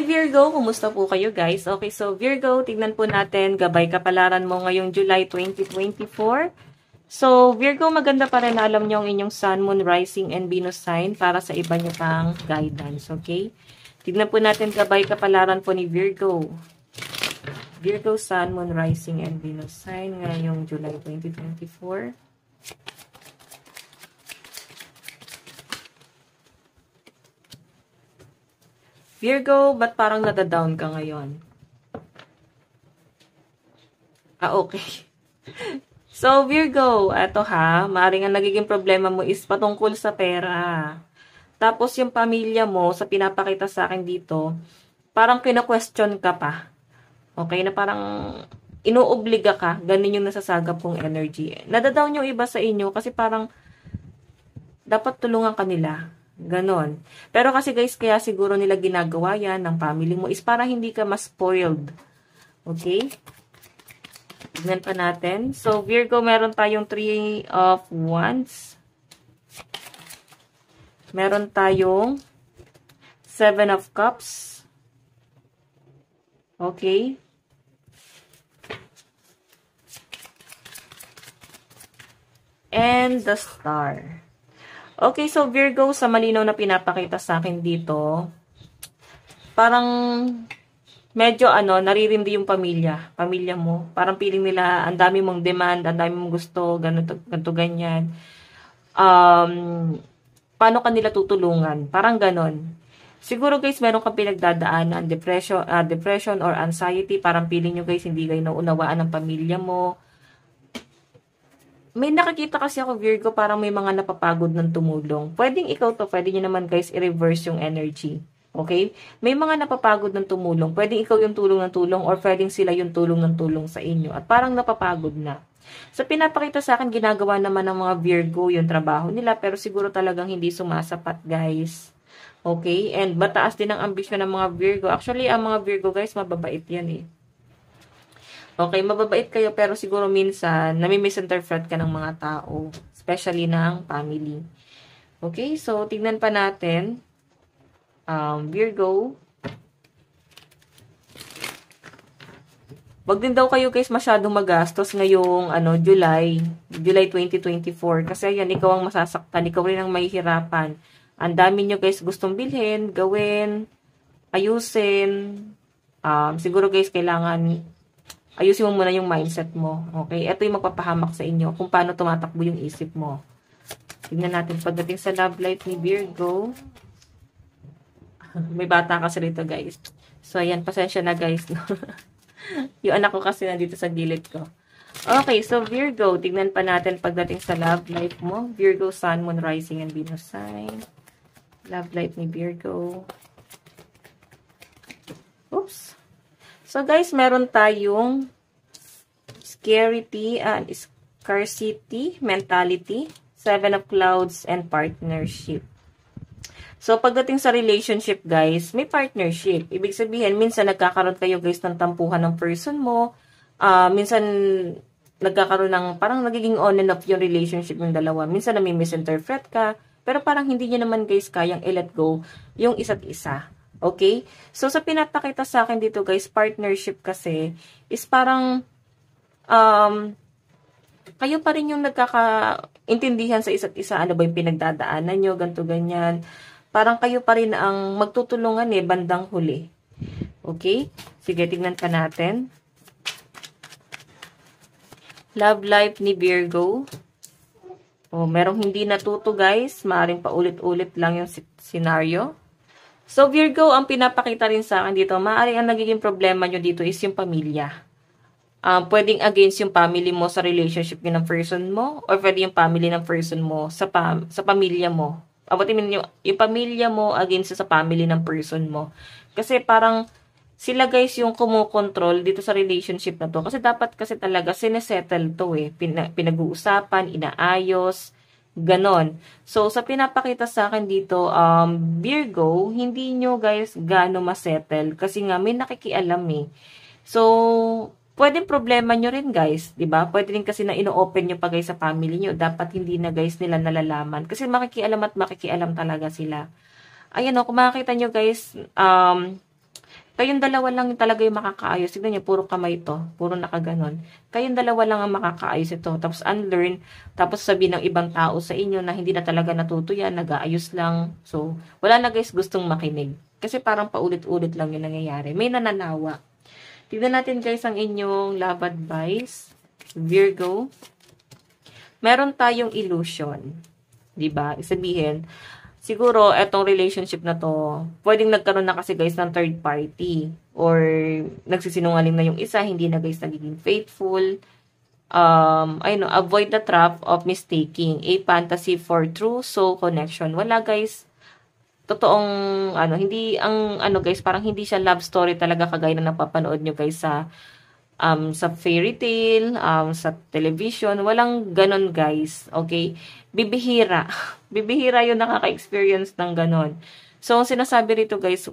Virgo, kumusta po kayo guys? Okay, so Virgo, tignan po natin, gabay kapalaran mo ngayong July 2024. So, Virgo, maganda pa rin na alam nyo ang inyong Sun, Moon, Rising, and Venus sign para sa iba nyo pang guidance, okay? Tignan po natin gabay kapalaran po ni Virgo. Virgo, Sun, Moon, Rising, and Venus sign ngayong July 2024. Virgo, ba't parang nadadown ka ngayon? Okay. So, Virgo, eto ha, maaaring ang nagiging problema mo is patungkol sa pera. Tapos, yung pamilya mo, sa pinapakita sa akin dito, parang kina-question ka pa. Okay, na parang inuobliga ka, ganun yung nasasagap kong energy. Nadadown yung iba sa inyo kasi parang dapat tulungan ka nila. Ganon. Pero kasi guys, kaya siguro nila ginagawa yan ng family mo is para hindi ka mas spoiled. Okay? Tignan pa natin. So, Virgo, meron tayong 3 of Wands. Meron tayong 7 of Cups. Okay? And the Star. Okay, so Virgo, sa malinaw na pinapakita sa akin dito, parang medyo naririndi yung pamilya mo. Parang feeling nila, ang dami mong demand, ang dami mong gusto, ganito, ganyan. Paano kanila tutulungan? Parang ganon. Siguro guys, meron kang pinagdadaanan, depression or anxiety, parang feeling nyo guys, hindi kayo naunawaan ng pamilya mo. May nakakita kasi ako, Virgo, parang may mga napapagod ng tumulong. Pwedeng ikaw to, pwede nyo naman guys i-reverse yung energy. Okay? May mga napapagod ng tumulong. Pwedeng ikaw yung tulong ng tulong or pwedeng sila yung tulong ng tulong sa inyo. At parang napapagod na. Sa pinapakita sa akin, ginagawa naman ng mga Virgo yung trabaho nila pero siguro talagang hindi sumasapat guys. Okay? And mataas din ang ambisyon ng mga Virgo. Actually, ang mga Virgo guys, mababait yan eh. Okay, mababait kayo pero siguro minsan nami-misinterpret ka ng mga tao, especially ng family. Okay, so tignan pa natin. Virgo. Wag din daw kayo guys masyadong magastos ngayong July 2024 kasi ayan, ikaw ang masasaktan, ikaw rin ang mahihirapan. Ang dami nyo guys gustong bilhin, gawin, ayusin. Siguro guys kailangan ayusin mo muna yung mindset mo. Okay? Ito yung magpapahamak sa inyo kung paano tumatakbo yung isip mo. Tignan natin pagdating sa love life ni Virgo. May bata kasi rito, guys. So, ayan. Pasensya na, guys. No? Yung anak ko kasi nandito sa gilid ko. Okay. So, Virgo. Tignan pa natin pagdating sa love life mo. Virgo, Sun, Moon, Rising, and Venus sign. Love life ni Virgo. Oops. So, guys, meron tayong scarcity mentality, 7 of Clouds, and partnership. So, pagdating sa relationship, guys, may partnership. Ibig sabihin, minsan nagkakaroon kayo, guys, ng tampuhan ng person mo. Minsan, nagkakaroon ng, parang nagiging on and off yung relationship ng dalawa. Minsan, nami-misinterpret ka. Pero parang hindi nyo naman, guys, kayang i-let go yung isa't isa. Okay? So, sa pinapakita sa akin dito, guys, partnership kasi is parang kayo pa rin yung nagkakaintindihan sa isa't isa. Ano ba yung pinagdadaanan nyo, ganto ganyan. Parang kayo pa rin ang magtutulungan bandang huli. Okay? Sige, tignan pa natin. Love life ni Virgo. Merong hindi natuto, guys. Maaring paulit-ulit lang yung scenario. So, Virgo, ang pinapakita rin sa akin dito, maaaring ang nagiging problema nyo dito is yung pamilya. Pwedeng against yung family mo sa relationship ng person mo, or pwede yung family ng person mo sa pamilya mo. Yung pamilya mo against sa family ng person mo. Kasi parang sila guys yung kumukontrol dito sa relationship na to. Kasi dapat kasi talaga sinesettle to eh. Pinag-uusapan, inaayos, ganon. So, sa pinapakita sa akin dito, Virgo, hindi nyo guys gaano masettle kasi nga may nakikialam eh. So, pwedeng problema nyo rin guys, di ba? Pwede rin kasi na ino-open nyo pa guys sa family nyo. Dapat hindi na guys nila nalalaman. Kasi makikialam at makikialam talaga sila. Ayan o, kung makikita nyo guys, Kayong dalawa lang talaga yung makakaayos. Tignan niyo, puro kamay to. Puro nakaganon. Kayong dalawa lang ang makakaayos ito. Tapos unlearn. Tapos sabihin ng ibang tao sa inyo na hindi na talaga natuto yan. Nag-aayos lang. So, wala na guys gustong makinig. Kasi parang paulit-ulit lang yung nangyayari. May nananawa. Tignan natin guys ang inyong love advice. Virgo. Meron tayong illusion. Diba? Sabihin, siguro, etong relationship na to, pwedeng nagkaroon na kasi guys ng third party. Or, nagsisinungaling na yung isa, hindi na guys nagiging faithful. Avoid the trap of mistaking a fantasy for true soul connection. Wala guys, totoong, guys, parang hindi siya love story talaga kagaya na napapanood nyo guys sa fairy tale, sa television, walang ganon guys, okay? Bibihira. Bibihira yung nakaka-experience ng ganon. So, ang sinasabi rito guys,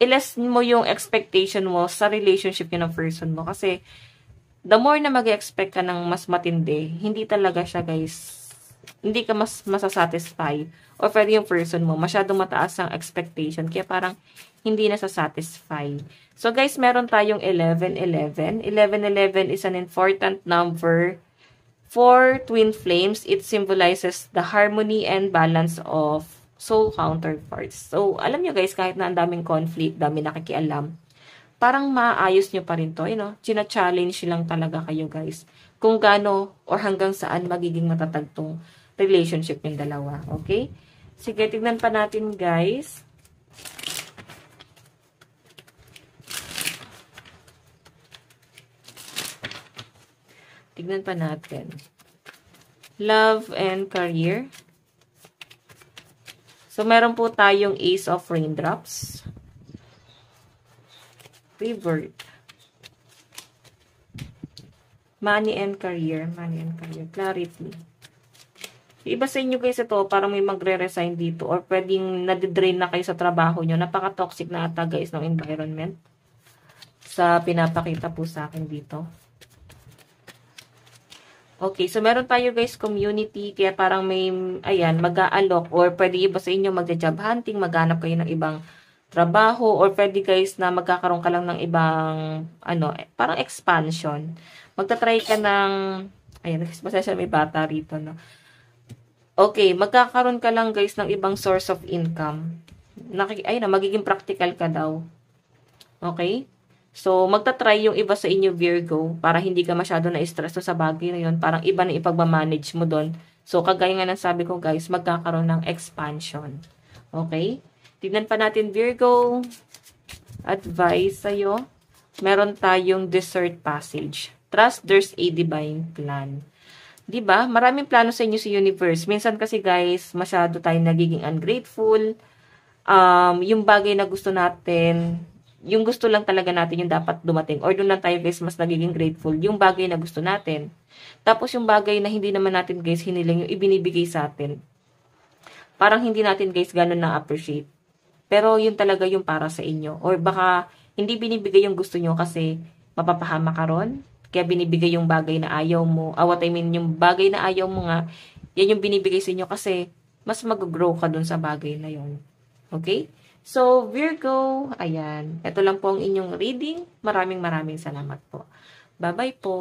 i-less mo yung expectation mo sa relationship yun ng person mo. Kasi, the more na mag-expect ka ng mas matindi, hindi talaga siya guys, hindi ka mas masasatisfy. Or pwede yung person mo, masyadong mataas ang expectation. Kaya parang, hindi na satisfy. So guys, meron tayong 11-11. 11-11 is an important number for twin flames. It symbolizes the harmony and balance of soul counterparts. So, alam nyo guys, kahit na ang daming conflict, dami nakikialam, parang maayos nyo pa rin to. China-challenge lang talaga kayo guys. Kung gaano or hanggang saan magiging matatag tong relationship yung dalawa. Okay? Sige, tignan pa natin guys. Tignan pa natin. Love and career. So, meron po tayong Ace of Raindrops. Revert. Money and career. Money and career. Clarity. Iba sa inyo guys ito, parang may magre-resign dito or pwedeng nadidrain na kayo sa trabaho nyo. Napaka-toxic na ata guys ng environment. Sa pinapakita po sa akin dito. Okay, so meron tayo guys community, kaya parang may, mag-aalok or pwede iba sa inyo magja-job hunting, maghanap kayo ng ibang trabaho or pwede guys na magkakaroon ka lang ng ibang, parang expansion. Magta-try ka ng, pasensya may bata rito, no? Okay, magkakaroon ka lang guys ng ibang source of income. Magiging practical ka daw. Okay? So, magta-try yung iba sa inyo Virgo para hindi ka masyado na-stress sa bagay na yun. Parang iba na ipagmamanage mo doon. So, kagaya nga ng sabi ko guys, magkakaroon ng expansion. Okay? Tignan pa natin Virgo. Advice sa'yo. Meron tayong desert passage. Trust there's a divine plan. Diba? Maraming plano sa inyo sa universe. Minsan kasi guys, masyado tayong nagiging ungrateful. Yung bagay na gusto natin, yung gusto lang talaga natin yung dapat dumating. Or doon lang tayo guys mas nagiging grateful. Yung bagay na gusto natin. Tapos yung bagay na hindi naman natin guys hiniling yung ibinibigay sa atin. Parang hindi natin guys ganun na-appreciate. Pero yun talaga yung para sa inyo. Or baka hindi binibigay yung gusto nyo kasi mapapahama ka ron. Kaya binibigay yung bagay na ayaw mo. Yung bagay na ayaw mo nga, yan yung binibigay sa inyo kasi mas mag-grow ka dun sa bagay na yun. Okay? So, Virgo, ayan. Ito lang po ang inyong reading. Maraming salamat po. Bye-bye po.